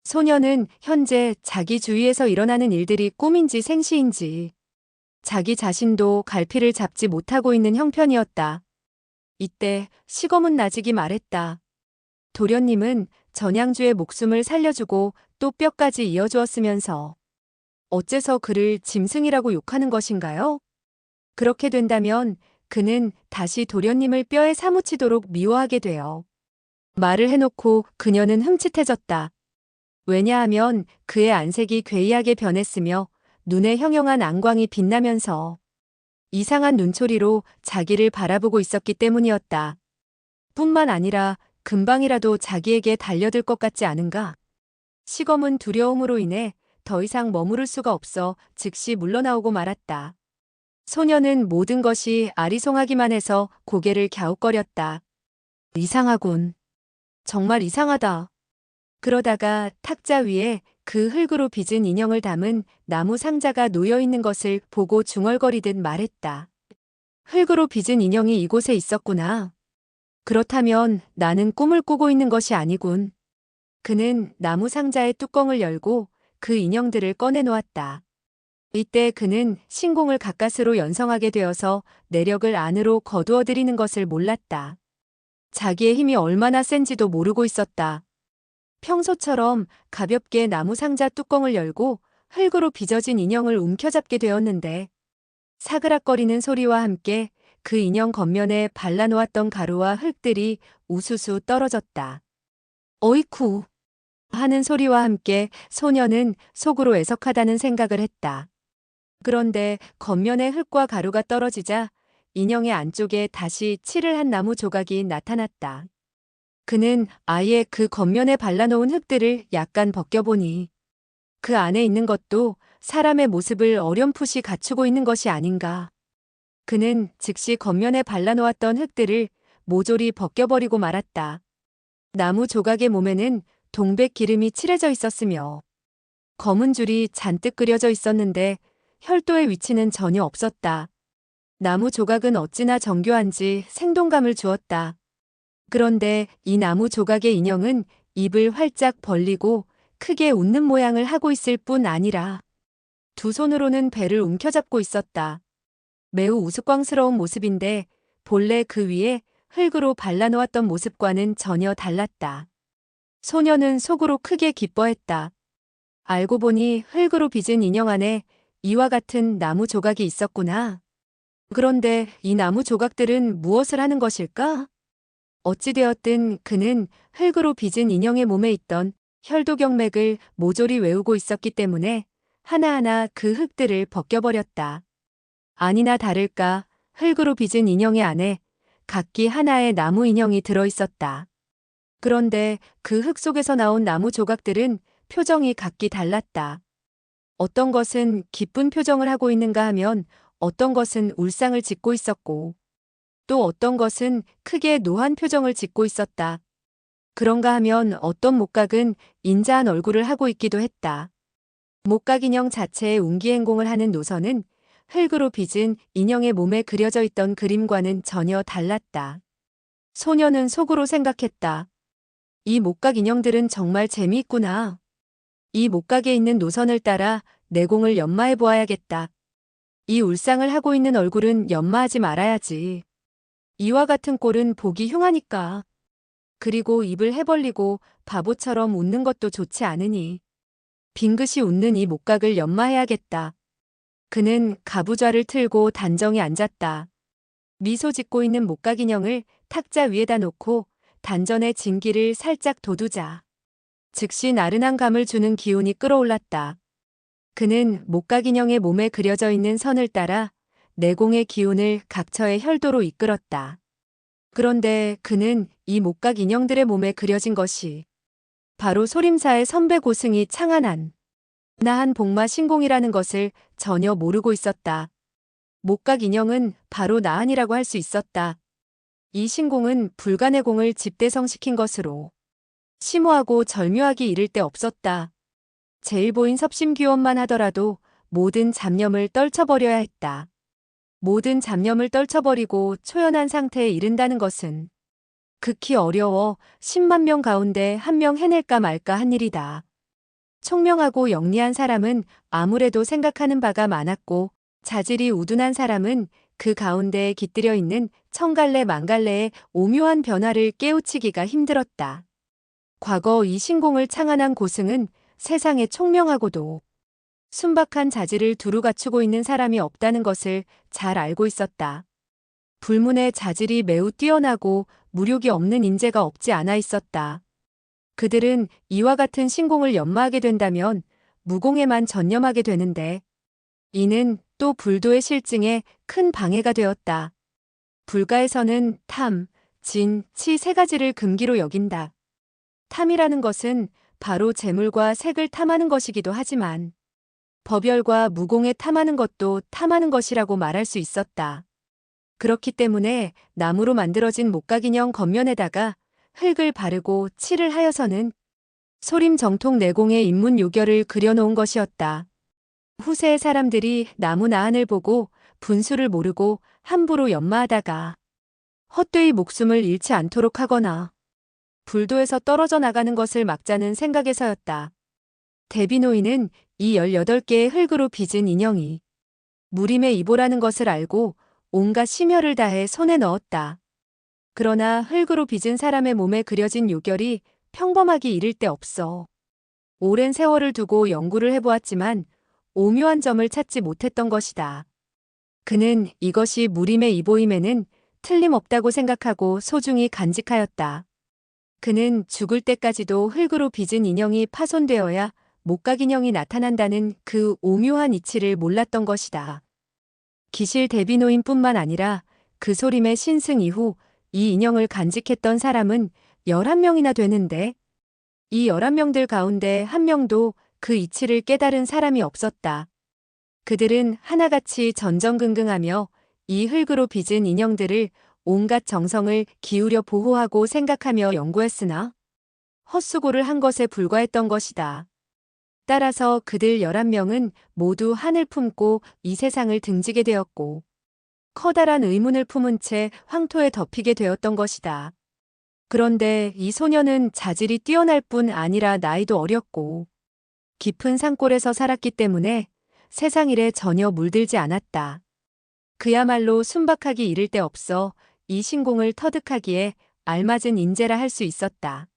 소녀는 현재 자기 주위에서 일어나는 일들이 꿈인지 생시인지 자기 자신도 갈피를 잡지 못하고 있는 형편이었다. 이때 시검은 나직이 말했다. 도련님은 전양주의 목숨을 살려주고 또 뼈까지 이어주었으면서 어째서 그를 짐승이라고 욕하는 것인가요? 그렇게 된다면 그는 다시 도련님을 뼈에 사무치도록 미워하게 돼요. 말을 해놓고 그녀는 흠칫해졌다. 왜냐하면 그의 안색이 괴이하게 변했으며 눈에 형형한 안광이 빛나면서 이상한 눈초리로 자기를 바라보고 있었기 때문이었다. 뿐만 아니라 금방이라도 자기에게 달려들 것 같지 않은가? 시검은 두려움으로 인해 더 이상 머무를 수가 없어 즉시 물러나오고 말았다. 소녀는 모든 것이 아리송하기만 해서 고개를 갸웃거렸다. 이상하군. 정말 이상하다. 그러다가 탁자 위에 그 흙으로 빚은 인형을 담은 나무 상자가 놓여 있는 것을 보고 중얼거리듯 말했다. 흙으로 빚은 인형이 이곳에 있었구나. 그렇다면 나는 꿈을 꾸고 있는 것이 아니군. 그는 나무 상자의 뚜껑을 열고 그 인형들을 꺼내 놓았다. 이때 그는 신공을 가까스로 연성하게 되어서 내력을 안으로 거두어들이는 것을 몰랐다. 자기의 힘이 얼마나 센지도 모르고 있었다. 평소처럼 가볍게 나무 상자 뚜껑을 열고 흙으로 빚어진 인형을 움켜잡게 되었는데 사그락거리는 소리와 함께 그 인형 겉면에 발라놓았던 가루와 흙들이 우수수 떨어졌다. 어이쿠 하는 소리와 함께 소녀는 속으로 애석하다는 생각을 했다. 그런데 겉면에 흙과 가루가 떨어지자 인형의 안쪽에 다시 칠을 한 나무 조각이 나타났다. 그는 아예 그 겉면에 발라놓은 흙들을 약간 벗겨보니 그 안에 있는 것도 사람의 모습을 어렴풋이 갖추고 있는 것이 아닌가. 그는 즉시 겉면에 발라놓았던 흙들을 모조리 벗겨버리고 말았다. 나무 조각의 몸에는 동백 기름이 칠해져 있었으며 검은 줄이 잔뜩 그려져 있었는데 혈도의 위치는 전혀 없었다. 나무 조각은 어찌나 정교한지 생동감을 주었다. 그런데 이 나무 조각의 인형은 입을 활짝 벌리고 크게 웃는 모양을 하고 있을 뿐 아니라 두 손으로는 배를 움켜잡고 있었다. 매우 우스꽝스러운 모습인데 본래 그 위에 흙으로 발라놓았던 모습과는 전혀 달랐다. 소녀는 속으로 크게 기뻐했다. 알고 보니 흙으로 빚은 인형 안에 이와 같은 나무 조각이 있었구나. 그런데 이 나무 조각들은 무엇을 하는 것일까? 어찌되었든 그는 흙으로 빚은 인형의 몸에 있던 혈도경맥을 모조리 외우고 있었기 때문에 하나하나 그 흙들을 벗겨버렸다. 아니나 다를까 흙으로 빚은 인형의 안에 각기 하나의 나무 인형이 들어있었다. 그런데 그 흙 속에서 나온 나무 조각들은 표정이 각기 달랐다. 어떤 것은 기쁜 표정을 하고 있는가 하면 어떤 것은 울상을 짓고 있었고 또 어떤 것은 크게 노한 표정을 짓고 있었다. 그런가 하면 어떤 목각은 인자한 얼굴을 하고 있기도 했다. 목각 인형 자체의 운기행공을 하는 노선은 흙으로 빚은 인형의 몸에 그려져 있던 그림과는 전혀 달랐다. 소녀는 속으로 생각했다. 이 목각 인형들은 정말 재미있구나. 이 목각에 있는 노선을 따라 내공을 연마해 보아야겠다. 이 울상을 하고 있는 얼굴은 연마하지 말아야지. 이와 같은 꼴은 보기 흉하니까. 그리고 입을 해벌리고 바보처럼 웃는 것도 좋지 않으니 빙긋이 웃는 이 목각을 연마해야겠다. 그는 가부좌를 틀고 단정히 앉았다. 미소 짓고 있는 목각 인형을 탁자 위에다 놓고 단전의 진기를 살짝 돋우자 즉시 나른한 감을 주는 기운이 끌어올랐다. 그는 목각 인형의 몸에 그려져 있는 선을 따라 내공의 기운을 각처의 혈도로 이끌었다. 그런데 그는 이 목각 인형들의 몸에 그려진 것이 바로 소림사의 선배 고승이 창안한 나한 복마 신공이라는 것을 전혀 모르고 있었다. 목각 인형은 바로 나한이라고 할 수 있었다. 이 신공은 불간의 공을 집대성시킨 것으로 심오하고 절묘하기 이를 데 없었다. 제일보인 섭심귀원만 하더라도 모든 잡념을 떨쳐버려야 했다. 모든 잡념을 떨쳐버리고 초연한 상태에 이른다는 것은 극히 어려워 10만 명 가운데 한 명 해낼까 말까 한 일이다. 총명하고 영리한 사람은 아무래도 생각하는 바가 많았고, 자질이 우둔한 사람은 그 가운데에 깃들여 있는 천갈래 만갈래의 오묘한 변화를 깨우치기가 힘들었다. 과거 이 신공을 창안한 고승은 세상에 총명하고도 순박한 자질을 두루 갖추고 있는 사람이 없다는 것을 잘 알고 있었다. 불문의 자질이 매우 뛰어나고 무력이 없는 인재가 없지 않아 있었다. 그들은 이와 같은 신공을 연마하게 된다면 무공에만 전념하게 되는데, 이는 또 불도의 실증에 큰 방해가 되었다. 불가에서는 탐, 진, 치 세 가지를 금기로 여긴다. 탐이라는 것은 바로 재물과 색을 탐하는 것이기도 하지만, 법열과 무공에 탐하는 것도 탐하는 것이라고 말할 수 있었다. 그렇기 때문에 나무로 만들어진 목각인형 겉면에다가 흙을 바르고 칠을 하여서는 소림 정통 내공의 인문 요결을 그려놓은 것이었다. 후세의 사람들이 나무 나한을 보고 분수를 모르고 함부로 연마하다가 헛되이 목숨을 잃지 않도록 하거나 불도에서 떨어져 나가는 것을 막자는 생각에서였다. 대비노인은 이 18개의 흙으로 빚은 인형이 무림의 이보라는 것을 알고 온갖 심혈을 다해 손에 넣었다. 그러나 흙으로 빚은 사람의 몸에 그려진 요결이 평범하기 이를 데 없어. 오랜 세월을 두고 연구를 해보았지만 오묘한 점을 찾지 못했던 것이다. 그는 이것이 무림의 이보임에는 틀림없다고 생각하고 소중히 간직하였다. 그는 죽을 때까지도 흙으로 빚은 인형이 파손되어야 목각인형이 나타난다는 그 오묘한 이치를 몰랐던 것이다. 기실 대비노인뿐만 아니라 그 소림의 신승 이후 이 인형을 간직했던 사람은 11명이나 되는데, 이 11명들 가운데 한 명도 그 이치를 깨달은 사람이 없었다. 그들은 하나같이 전전긍긍하며 이 흙으로 빚은 인형들을 온갖 정성을 기울여 보호하고 생각하며 연구했으나 헛수고를 한 것에 불과했던 것이다. 따라서 그들 11명은 모두 한을 품고 이 세상을 등지게 되었고, 커다란 의문을 품은 채 황토에 덮이게 되었던 것이다. 그런데 이 소녀는 자질이 뛰어날 뿐 아니라 나이도 어렸고 깊은 산골에서 살았기 때문에 세상 일에 전혀 물들지 않았다. 그야말로 순박하기 이를 데 없어 이 신공을 터득하기에 알맞은 인재라 할 수 있었다.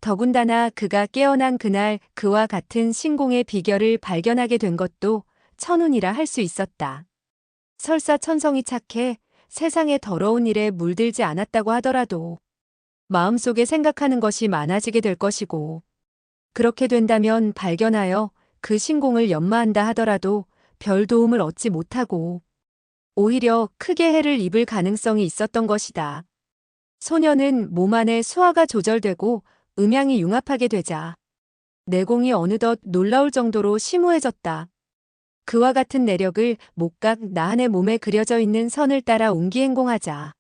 더군다나 그가 깨어난 그날 그와 같은 신공의 비결을 발견하게 된 것도 천운이라 할 수 있었다. 설사 천성이 착해 세상의 더러운 일에 물들지 않았다고 하더라도 마음속에 생각하는 것이 많아지게 될 것이고, 그렇게 된다면 발견하여 그 신공을 연마한다 하더라도 별 도움을 얻지 못하고 오히려 크게 해를 입을 가능성이 있었던 것이다. 소녀는 몸 안에 수화가 조절되고 음양이 융합하게 되자 내공이 어느덧 놀라울 정도로 심오해졌다. 그와 같은 내력을 목각 나한의 몸에 그려져 있는 선을 따라 옹기행공하자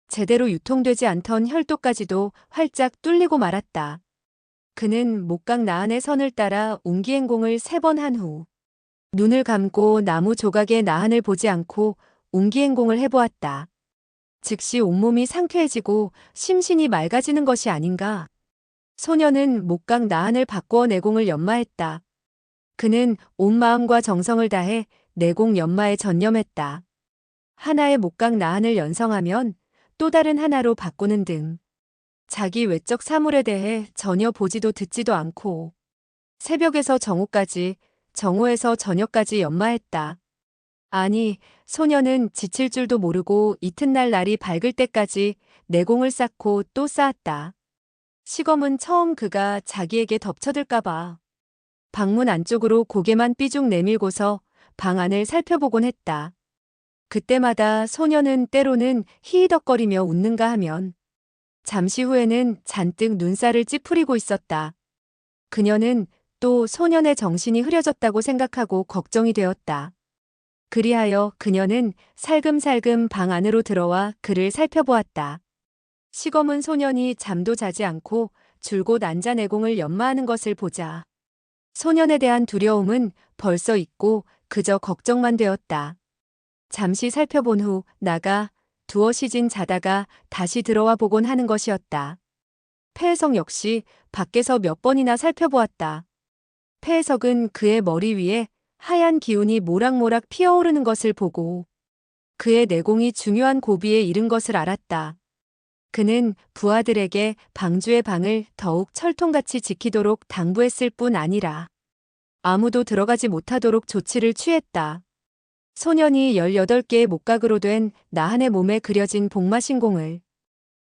제대로 유통되지 않던 혈도까지도 활짝 뚫리고 말았다. 그는 목각 나한의 선을 따라 옹기행공을 3번 한 후 눈을 감고 나무 조각의 나한을 보지 않고 옹기행공을 해보았다. 즉시 온몸이 상쾌해지고 심신이 맑아지는 것이 아닌가. 소녀는 목각 나한을 바꾸어 내공을 연마했다. 그는 온 마음과 정성을 다해 내공 연마에 전념했다. 하나의 목각 나한을 연성하면 또 다른 하나로 바꾸는 등 자기 외적 사물에 대해 전혀 보지도 듣지도 않고 새벽에서 정오까지, 정오에서 저녁까지 연마했다. 아니, 소녀는 지칠 줄도 모르고 이튿날 날이 밝을 때까지 내공을 쌓고 또 쌓았다. 시검은 처음 그가 자기에게 덮쳐들까봐 방문 안쪽으로 고개만 삐죽 내밀고서 방 안을 살펴보곤 했다. 그때마다 소녀는 때로는 히히덕거리며 웃는가 하면 잠시 후에는 잔뜩 눈살을 찌푸리고 있었다. 그녀는 또 소년의 정신이 흐려졌다고 생각하고 걱정이 되었다. 그리하여 그녀는 살금살금 방 안으로 들어와 그를 살펴보았다. 시검은 소년이 잠도 자지 않고 줄곧 앉아 내공을 연마하는 것을 보자 소년에 대한 두려움은 벌써 잊고 그저 걱정만 되었다. 잠시 살펴본 후 나가 두어 시진 자다가 다시 들어와 보곤 하는 것이었다. 폐해성 역시 밖에서 몇 번이나 살펴보았다. 폐해석은 그의 머리 위에 하얀 기운이 모락모락 피어오르는 것을 보고 그의 내공이 중요한 고비에 이른 것을 알았다. 그는 부하들에게 방주의 방을 더욱 철통같이 지키도록 당부했을 뿐 아니라 아무도 들어가지 못하도록 조치를 취했다. 소년이 18개의 목각으로 된 나한의 몸에 그려진 복마신공을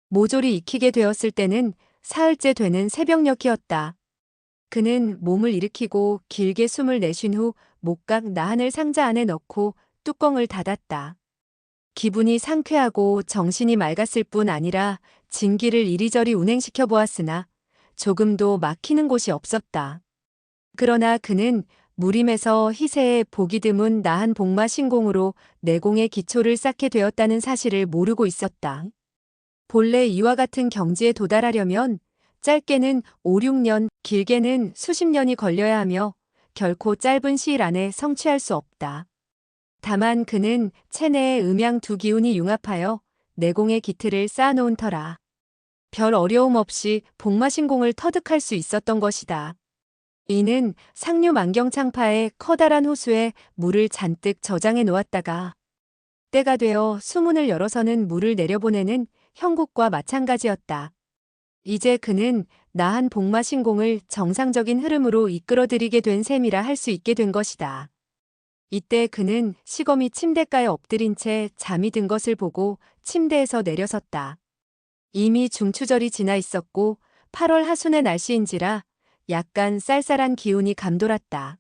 모조리 익히게 되었을 때는 사흘째 되는 새벽녘이었다. 그는 몸을 일으키고 길게 숨을 내쉰 후 목각 나한을 상자 안에 넣고 뚜껑을 닫았다. 기분이 상쾌하고 정신이 맑았을 뿐 아니라 진기를 이리저리 운행시켜 보았으나 조금도 막히는 곳이 없었다. 그러나 그는 무림에서 희세에 복이 드문 나한 복마 신공으로 내공의 기초를 쌓게 되었다는 사실을 모르고 있었다. 본래 이와 같은 경지에 도달하려면 짧게는 5, 6년, 길게는 수십 년이 걸려야 하며 결코 짧은 시일 안에 성취할 수 없다. 다만 그는 체내의 음양 두 기운이 융합하여 내공의 기틀을 쌓아놓은 터라 별 어려움 없이 복마신공을 터득할 수 있었던 것이다. 이는 상류 만경창파의 커다란 호수에 물을 잔뜩 저장해 놓았다가 때가 되어 수문을 열어서는 물을 내려보내는 형국과 마찬가지였다. 이제 그는 나한 복마신공을 정상적인 흐름으로 이끌어들이게 된 셈이라 할 수 있게 된 것이다. 이때 그는 시검이 침대가에 엎드린 채 잠이 든 것을 보고 침대에서 내려섰다. 이미 중추절이 지나 있었고 8월 하순의 날씨인지라 약간 쌀쌀한 기운이 감돌았다.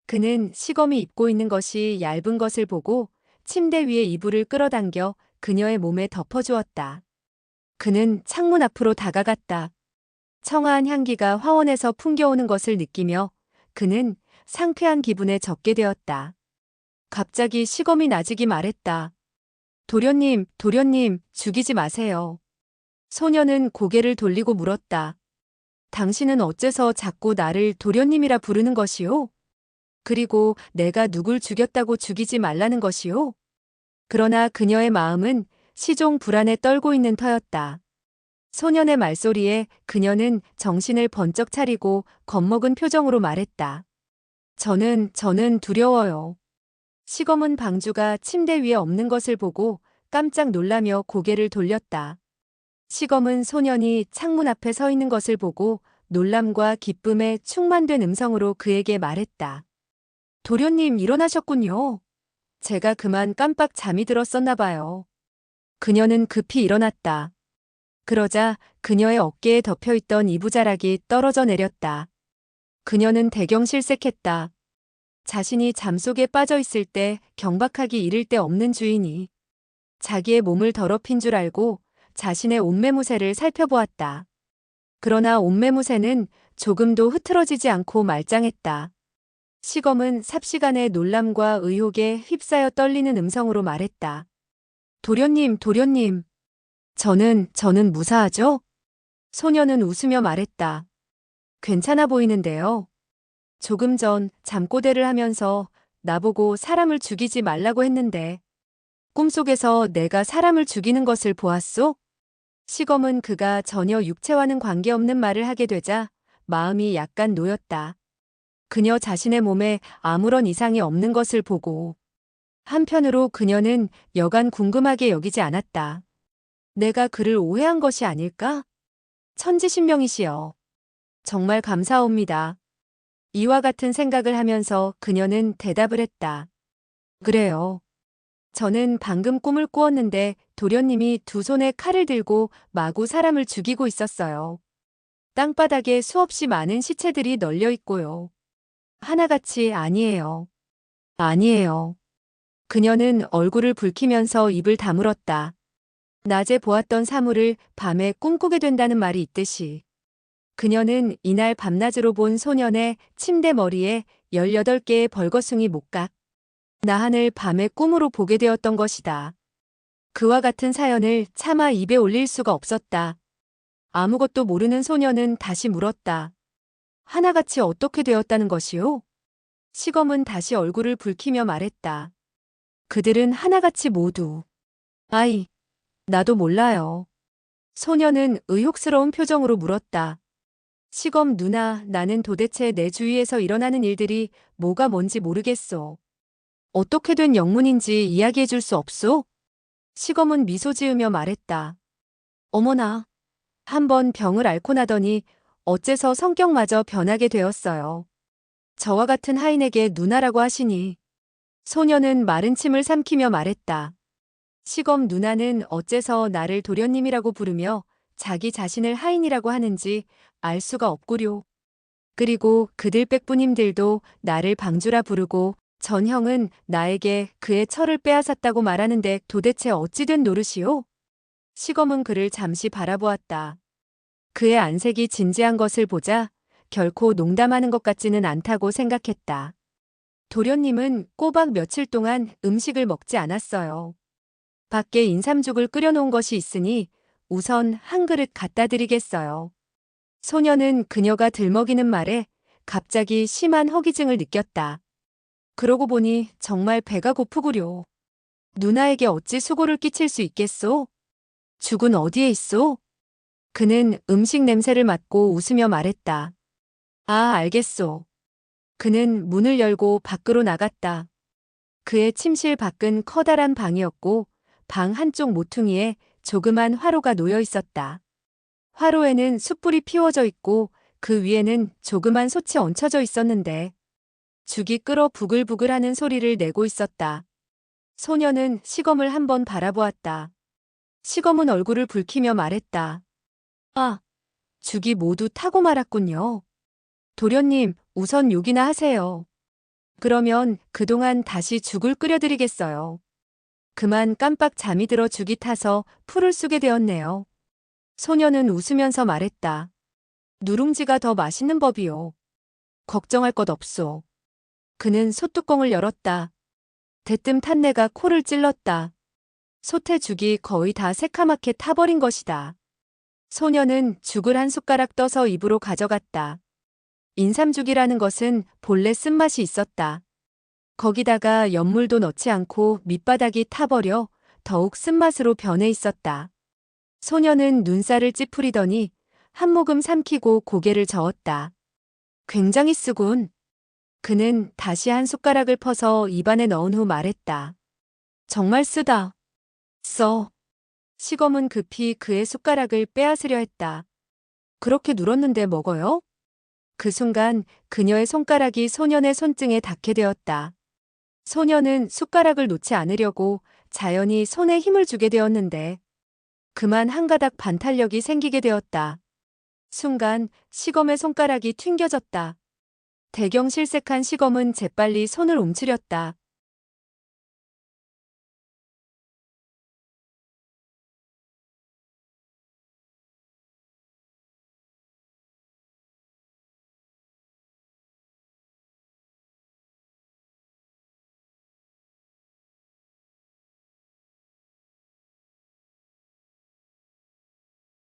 그는 시검이 입고 있는 것이 얇은 것을 보고 침대 위에 이불을 끌어당겨 그녀의 몸에 덮어주었다. 그는 창문 앞으로 다가갔다. 청아한 향기가 화원에서 풍겨오는 것을 느끼며 그는 상쾌한 기분에 젖게 되었다. 갑자기 시검이 나직이 말했다. 도련님, 도련님, 죽이지 마세요. 소녀는 고개를 돌리고 물었다. 당신은 어째서 자꾸 나를 도련님이라 부르는 것이오? 그리고 내가 누굴 죽였다고 죽이지 말라는 것이오? 그러나 그녀의 마음은 시종 불안에 떨고 있는 터였다. 소년의 말소리에 그녀는 정신을 번쩍 차리고 겁먹은 표정으로 말했다. 저는 두려워요. 시검은 방주가 침대 위에 없는 것을 보고 깜짝 놀라며 고개를 돌렸다. 시검은 소년이 창문 앞에 서 있는 것을 보고 놀람과 기쁨에 충만된 음성으로 그에게 말했다. 도련님 일어나셨군요. 제가 그만 깜빡 잠이 들었었나 봐요. 그녀는 급히 일어났다. 그러자 그녀의 어깨에 덮여있던 이부자락이 떨어져 내렸다. 그녀는 대경실색했다. 자신이 잠속에 빠져 있을 때 경박하기 이를 데 없는 주인이 자기의 몸을 더럽힌 줄 알고 자신의 옷매무새를 살펴보았다. 그러나 옷매무새는 조금도 흐트러지지 않고 말짱했다. 시검은 삽시간의 놀람과 의혹에 휩싸여 떨리는 음성으로 말했다. 도련님, 도련님. 저는 무사하죠? 소녀는 웃으며 말했다. 괜찮아 보이는데요. 조금 전 잠꼬대를 하면서 나보고 사람을 죽이지 말라고 했는데 꿈속에서 내가 사람을 죽이는 것을 보았소? 시검은 그가 전혀 육체와는 관계없는 말을 하게 되자 마음이 약간 놓였다. 그녀 자신의 몸에 아무런 이상이 없는 것을 보고 한편으로 그녀는 여간 궁금하게 여기지 않았다. 내가 그를 오해한 것이 아닐까? 천지신명이시여. 정말 감사옵니다. 이와 같은 생각을 하면서 그녀는 대답을 했다. 그래요. 저는 방금 꿈을 꾸었는데 도련님이 두 손에 칼을 들고 마구 사람을 죽이고 있었어요. 땅바닥에 수없이 많은 시체들이 널려 있고요. 하나같이 아니에요. 아니에요. 그녀는 얼굴을 붉히면서 입을 다물었다. 낮에 보았던 사물을 밤에 꿈꾸게 된다는 말이 있듯이 그녀는 이날 밤낮으로 본 소년의 침대 머리에 18개의 벌거숭이 목각, 나한을 밤에 꿈으로 보게 되었던 것이다. 그와 같은 사연을 차마 입에 올릴 수가 없었다. 아무것도 모르는 소년은 다시 물었다. 하나같이 어떻게 되었다는 것이오? 시검은 다시 얼굴을 붉히며 말했다. 그들은 하나같이 모두. 아이, 나도 몰라요. 소년은 의혹스러운 표정으로 물었다. 시검 누나, 나는 도대체 내 주위에서 일어나는 일들이 뭐가 뭔지 모르겠소. 어떻게 된 영문인지 이야기해 줄 수 없소? 시검은 미소 지으며 말했다. 어머나, 한번 병을 앓고 나더니 어째서 성격마저 변하게 되었어요. 저와 같은 하인에게 누나라고 하시니. 소녀는 마른 침을 삼키며 말했다. 시검 누나는 어째서 나를 도련님이라고 부르며 자기 자신을 하인이라고 하는지 알 수가 없구려. 그리고 그들 백부님들도 나를 방주라 부르고 전형은 나에게 그의 철을 빼앗았다고 말하는데 도대체 어찌 된 노릇이오? 시검은 그를 잠시 바라보았다. 그의 안색이 진지한 것을 보자 결코 농담하는 것 같지는 않다고 생각했다. 도련님은 꼬박 며칠 동안 음식을 먹지 않았어요. 밖에 인삼죽을 끓여놓은 것이 있으니 우선 한 그릇 갖다 드리겠어요. 소녀는 그녀가 들먹이는 말에 갑자기 심한 허기증을 느꼈다. 그러고 보니 정말 배가 고프구려. 누나에게 어찌 수고를 끼칠 수 있겠소? 죽은 어디에 있소? 그는 음식 냄새를 맡고 웃으며 말했다. 아, 알겠소. 그는 문을 열고 밖으로 나갔다. 그의 침실 밖은 커다란 방이었고 방 한쪽 모퉁이에 조그만 화로가 놓여 있었다. 화로에는 숯불이 피워져 있고 그 위에는 조그만 솥이 얹혀져 있었는데 죽이 끓어 부글부글하는 소리를 내고 있었다. 소녀는 시검을 한번 바라보았다. 시검은 얼굴을 붉히며 말했다. 아, 죽이 모두 타고 말았군요. 도련님, 우선 욕이나 하세요. 그러면 그동안 다시 죽을 끓여드리겠어요. 그만 깜빡 잠이 들어 죽이 타서 풀을 쑤게 되었네요. 소녀는 웃으면서 말했다. 누룽지가 더 맛있는 법이요. 걱정할 것 없소. 그는 솥뚜껑을 열었다. 대뜸 탄내가 코를 찔렀다. 솥의 죽이 거의 다 새카맣게 타버린 것이다. 소녀는 죽을 한 숟가락 떠서 입으로 가져갔다. 인삼죽이라는 것은 본래 쓴맛이 있었다. 거기다가 연물도 넣지 않고 밑바닥이 타버려 더욱 쓴맛으로 변해 있었다. 소녀는 눈살을 찌푸리더니 한 모금 삼키고 고개를 저었다. 굉장히 쓰군. 그는 다시 한 숟가락을 퍼서 입안에 넣은 후 말했다. 정말 쓰다. 써. 시검은 급히 그의 숟가락을 빼앗으려 했다. 그렇게 눌었는데 먹어요? 그 순간 그녀의 손가락이 소년의 손등에 닿게 되었다. 소년은 숟가락을 놓지 않으려고 자연히 손에 힘을 주게 되었는데 그만 한 가닥 반탄력이 생기게 되었다. 순간 시검의 손가락이 튕겨졌다. 대경실색한 시검은 재빨리 손을 움츠렸다.